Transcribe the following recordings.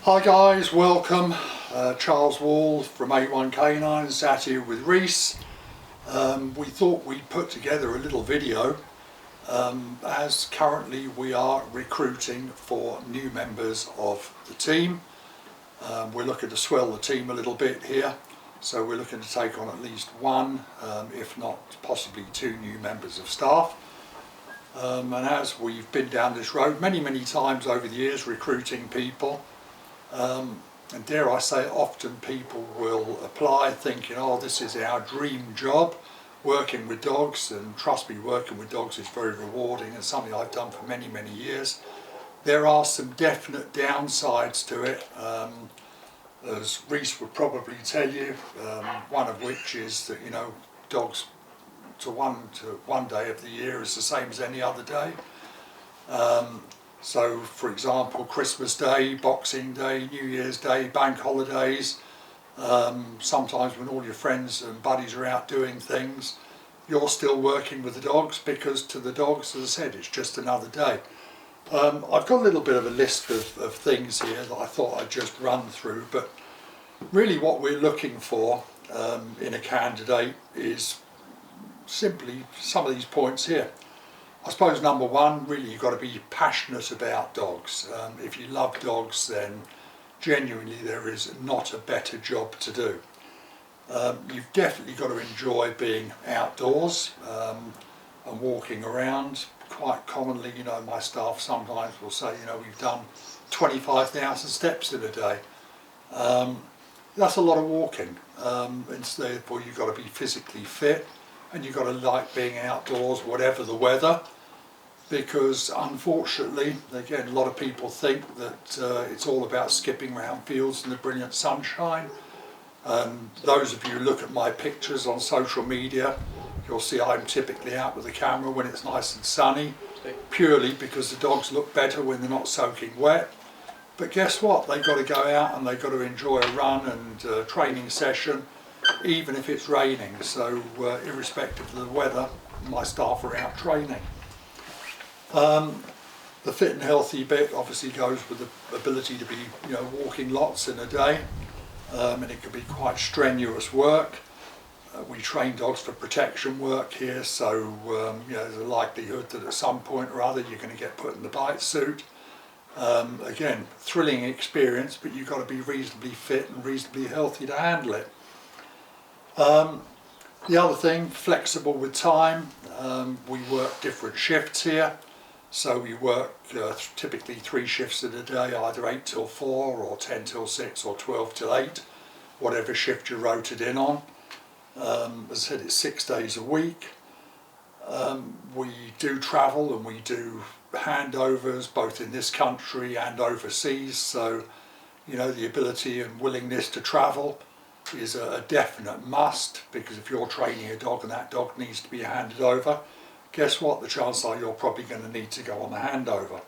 Hi guys, welcome. Charles Wall from A1 Canine, sat here with Reese. We thought we'd put together a little video as currently we are recruiting for new members of the team. We're looking to swell the team a little bit here, so we're looking to take on at least one, if not possibly two new members of staff. And as we've been down this road many times over the years recruiting people, and dare I say, often people will apply thinking, oh, this is our dream job, working with dogs. And trust me, working with dogs is very rewarding and something I've done for many years. There are some definite downsides to it, as Reese would probably tell you, one of which is that, you know, dogs to one day of the year is the same as any other day. So, for example, Christmas Day, Boxing Day, New Year's Day, bank holidays, sometimes when all your friends and buddies are out doing things, you're still working with the dogs, because to the dogs, as I said, it's just another day. I've got a little bit of a list of things here that I thought I'd just run through, but really what we're looking for in a candidate is simply some of these points here. I suppose number one, really you've got to be passionate about dogs. If you love dogs, then genuinely there is not a better job to do. You've definitely got to enjoy being outdoors and walking around. Quite commonly, you know, my staff sometimes will say, you know, we've done 25,000 steps in a day. That's a lot of walking, and therefore you've got to be physically fit. And you've got to like being outdoors, whatever the weather, because unfortunately, again, a lot of people think that it's all about skipping around fields in the brilliant sunshine. Those of you who look at my pictures on social media, you'll see I'm typically out with the camera when it's nice and sunny, purely because the dogs look better when they're not soaking wet. But guess what? They've got to go out and they've got to enjoy a run and a training session, even if it's raining. So irrespective of the weather, my staff are out training. The fit and healthy bit obviously goes with the ability to be, you know, walking lots in a day, and it can be quite strenuous work. We train dogs for protection work here, so you know, there's a likelihood that at some point or other you're going to get put in the bite suit. Again, thrilling experience, but you've got to be reasonably fit and reasonably healthy to handle it. The other thing, flexible with time. We work different shifts here, so we work typically 3 shifts in a day, either 8 till 4 or 10 till 6 or 12 till 8, whatever shift you're rotated in on. As I said, it's 6 days a week. We do travel and we do handovers both in this country and overseas, so you know, the ability and willingness to travel is a definite must, because if you're training a dog and that dog needs to be handed over, guess what, the chances are you're probably going to need to go on the handover.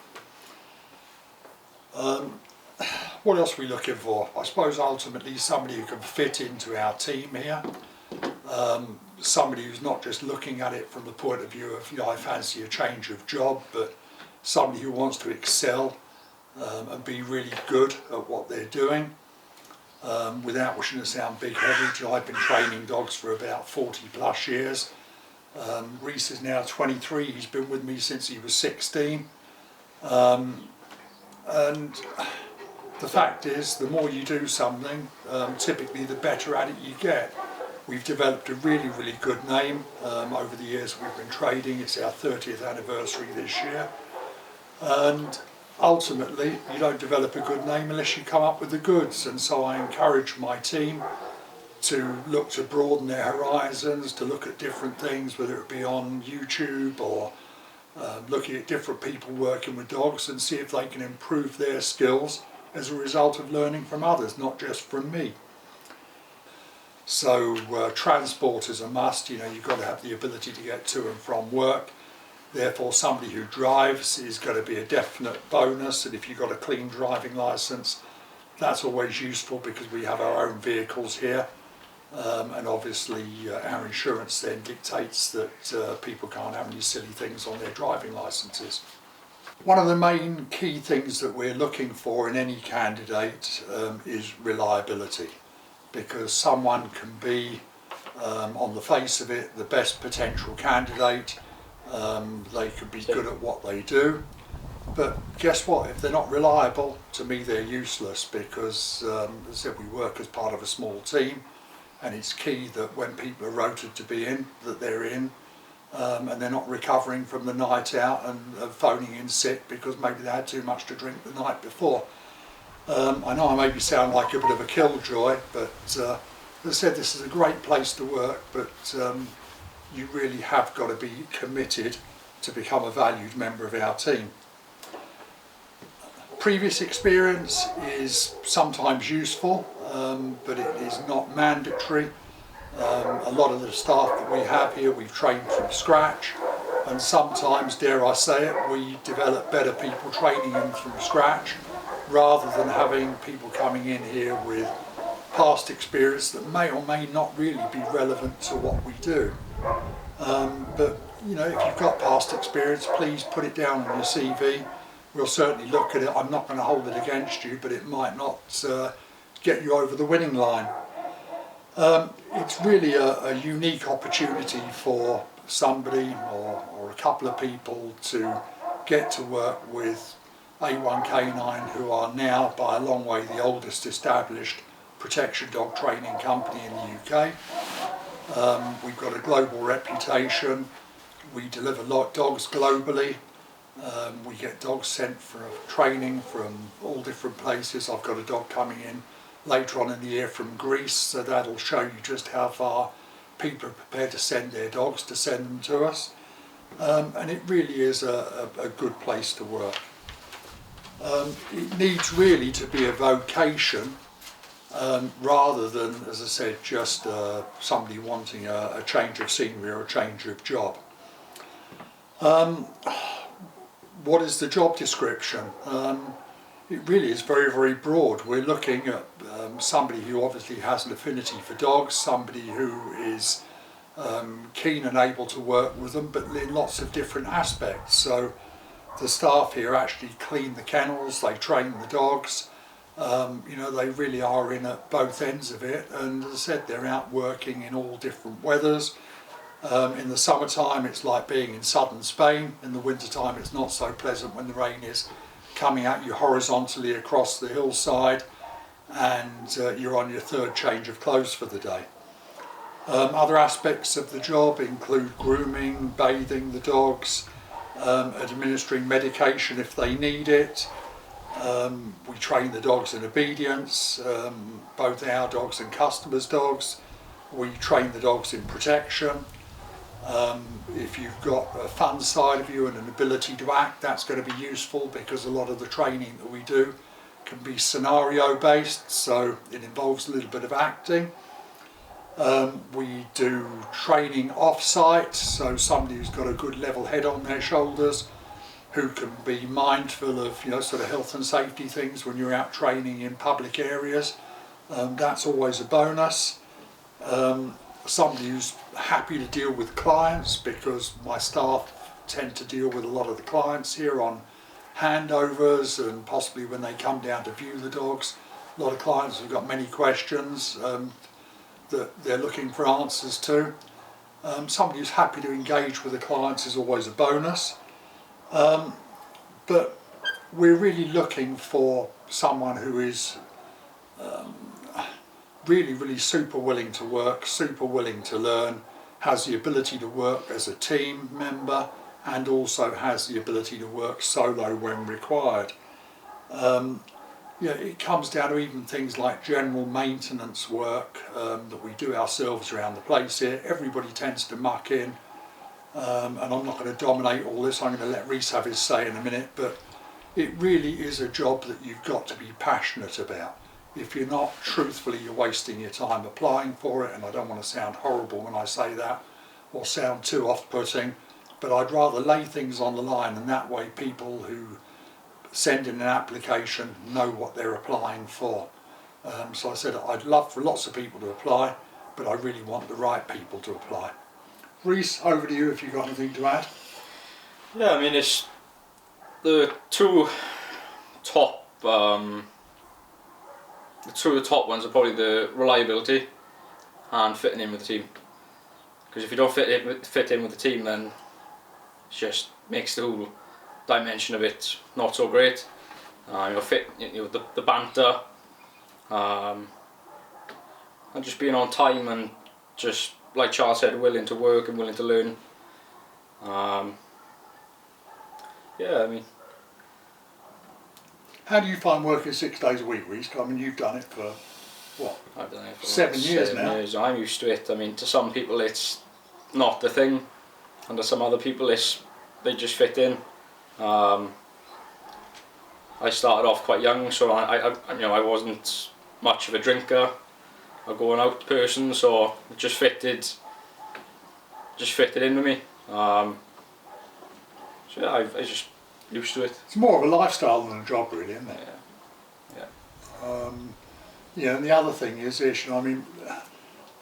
What else are we looking for? I suppose ultimately somebody who can fit into our team here, somebody who's not just looking at it from the point of view of, you know, I fancy a change of job, but somebody who wants to excel and be really good at what they're doing. Without wishing to sound big-headed, I've been training dogs for about 40 plus years. Reese is now 23, he's been with me since he was 16. And the fact is, the more you do something, typically the better at it you get. We've developed a really good name over the years we've been trading. It's our 30th anniversary this year. And ultimately, you don't develop a good name unless you come up with the goods, and so I encourage my team to look to broaden their horizons, to look at different things, whether it be on YouTube or looking at different people working with dogs, and see if they can improve their skills as a result of learning from others, not just from me. So transport is a must. You know, you've got to have the ability to get to and from work. Therefore, somebody who drives is going to be a definite bonus, and if you've got a clean driving licence, that's always useful, because we have our own vehicles here, and obviously our insurance then dictates that people can't have any silly things on their driving licences. One of the main key things that we're looking for in any candidate is reliability, because someone can be, on the face of it, the best potential candidate. They could be good at what they do, but guess what? If they're not reliable, to me they're useless, because as I said, we work as part of a small team, and it's key that when people are rotated to be in, that they're in. And they're not recovering from the night out and phoning in sick because maybe they had too much to drink the night before. I know I maybe sound like a bit of a killjoy, but as I said, this is a great place to work, but you really have got to be committed to become a valued member of our team. Previous experience is sometimes useful, but it is not mandatory. A lot of the staff that we have here, we've trained from scratch, and sometimes, dare I say it, we develop better people training them from scratch rather than having people coming in here with past experience that may or may not really be relevant to what we do. But you know, if you've got past experience, please put it down on your CV. We'll certainly look at it. I'm not going to hold it against you, but it might not get you over the winning line. It's really a unique opportunity for somebody or a couple of people to get to work with A1K9, who are now by a long way the oldest established protection dog training company in the UK. We've got a global reputation. We deliver dogs globally. We get dogs sent for training from all different places. I've got a dog coming in later on in the year from Greece, so that'll show you just how far people are prepared to send their dogs to send them to us. And it really is a good place to work. It needs really to be a vocation rather than, as I said, just somebody wanting a change of scenery or a change of job. What is the job description? It really is very, very broad. We're looking at somebody who obviously has an affinity for dogs, somebody who is keen and able to work with them, but in lots of different aspects. So the staff here actually clean the kennels, they train the dogs, you know, they really are in at both ends of it, and as I said, they're out working in all different weathers. In the summertime it's like being in southern Spain, in the wintertime it's not so pleasant when the rain is coming at you horizontally across the hillside, and you're on your third change of clothes for the day. Other aspects of the job include grooming, bathing the dogs, administering medication if they need it. We train the dogs in obedience, both our dogs and customers' dogs. We train the dogs in protection. If you've got a fun side of you and an ability to act, that's going to be useful, because a lot of the training that we do can be scenario based, so it involves a little bit of acting. We do training off-site, so somebody who's got a good level head on their shoulders, who can be mindful of, you know, sort of health and safety things when you're out training in public areas. That's always a bonus. Somebody who's happy to deal with clients, because my staff tend to deal with a lot of the clients here on handovers and possibly when they come down to view the dogs. A lot of clients have got many questions that they're looking for answers to. Somebody who's happy to engage with the clients is always a bonus. But we're really looking for someone who is really super willing to work, super willing to learn, has the ability to work as a team member, and also has the ability to work solo when required. Yeah, it comes down to even things like general maintenance work that we do ourselves around the place here. Everybody tends to muck in, and I'm not going to dominate all this. I'm going to let Reese have his say in a minute, but it really is a job that you've got to be passionate about. If you're not, truthfully, you're wasting your time applying for it, and I don't want to sound horrible when I say that, or sound too off-putting, but I'd rather lay things on the line, and that way people who send in an application know what they're applying for. So I said I'd love for lots of people to apply, but I really want the right people to apply. Reese, over to you if you've got anything to add. Yeah, I mean, it's the two top ones are probably the reliability and fitting in with the team. Because if you don't fit in with the team, then it just makes the whole dimension of it not so great. The banter, and just being on time, and just like Charles said, willing to work and willing to learn. Yeah, I mean. How do you find working 6 days a week, Reece? I mean, you've done it for what? I've done it for 7 years 7 now. years. I'm used to it. I mean, to some people it's not the thing, and to some other people they just fit in. I started off quite young, so I wasn't much of a drinker, a going out person, so it just fitted in with me. So yeah, I just used to it. It's more of a lifestyle than a job, really, isn't it? Yeah. Yeah, and the other thing is, Ish, I mean,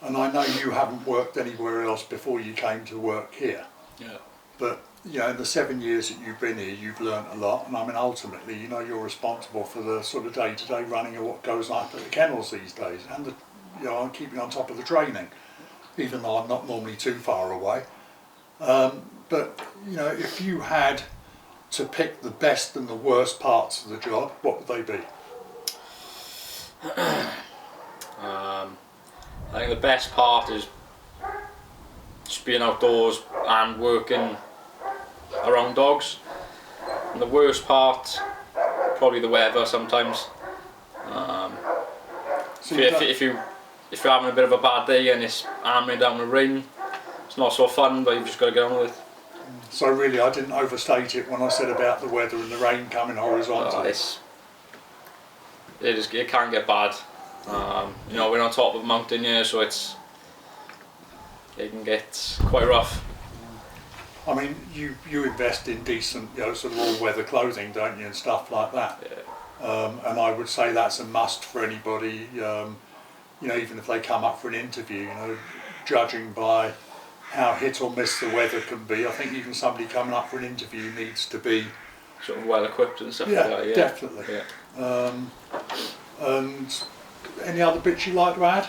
and I know you haven't worked anywhere else before you came to work here. Yeah. But in the 7 years that you've been here, you've learnt a lot, and I mean, ultimately, you're responsible for the sort of day-to-day running of what goes on at the kennels these days, and I'm keeping on top of the training, even though I'm not normally too far away. But if you had to pick the best and the worst parts of the job, what would they be? I think the best part is just being outdoors and working around dogs, and the worst part probably the weather sometimes. So if you're having a bit of a bad day and it's hammering down with rain, it's not so fun, but you've just got to get on with it. So really, I didn't overstate it when I said about the weather and the rain coming horizontally. It can get bad. We're on top of a mountain here, so it can get quite rough. I mean, you invest in decent, sort of all-weather clothing, don't you, and stuff like that. Yeah. And I would say that's a must for anybody. Even if they come up for an interview, judging by how hit or miss the weather can be, I think even somebody coming up for an interview needs to be sort of well equipped and stuff like that. Yeah, definitely. Yeah. And any other bits you'd like to add?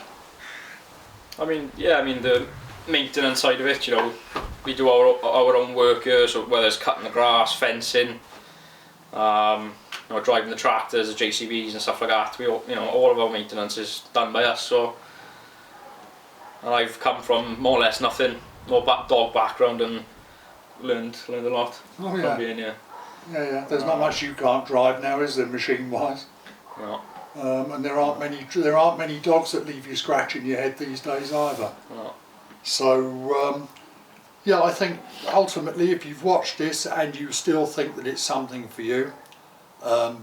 I mean the maintenance side of it, we do our own work here, so whether it's cutting the grass, fencing, driving the tractors, the JCBs and stuff like that. All of our maintenance is done by us. So, and I've come from more or less nothing, dog background, and learned a lot from being here. Yeah. There's not much you can't drive now, is there, machine-wise? No. And there aren't many dogs that leave you scratching your head these days either. No. So I think ultimately, if you've watched this and you still think that it's something for you, I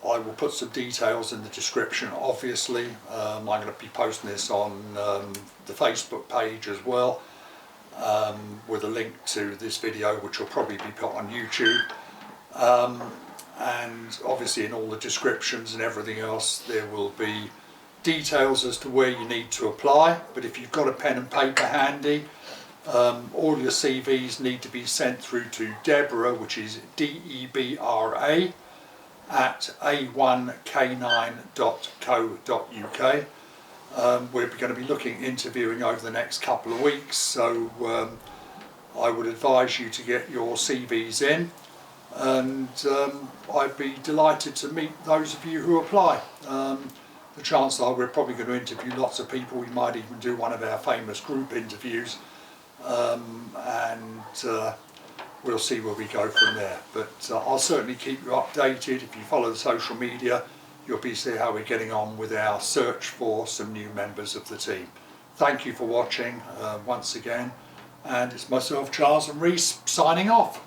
will put some details in the description. Obviously, I'm going to be posting this on the Facebook page as well, with a link to this video, which will probably be put on YouTube. And obviously in all the descriptions and everything else there will be details as to where you need to apply. But if you've got a pen and paper handy, all your CVs need to be sent through to Deborah, which is DEBRA at a1k9.co.uk. We're going to be interviewing over the next couple of weeks, so I would advise you to get your CVs in. And I'd be delighted to meet those of you who apply. The chances are we're probably going to interview lots of people. We might even do one of our famous group interviews, and we'll see where we go from there. But I'll certainly keep you updated. If you follow the social media, you'll be seeing how we're getting on with our search for some new members of the team. Thank you for watching once again, and it's myself, Charles, and Reece signing off.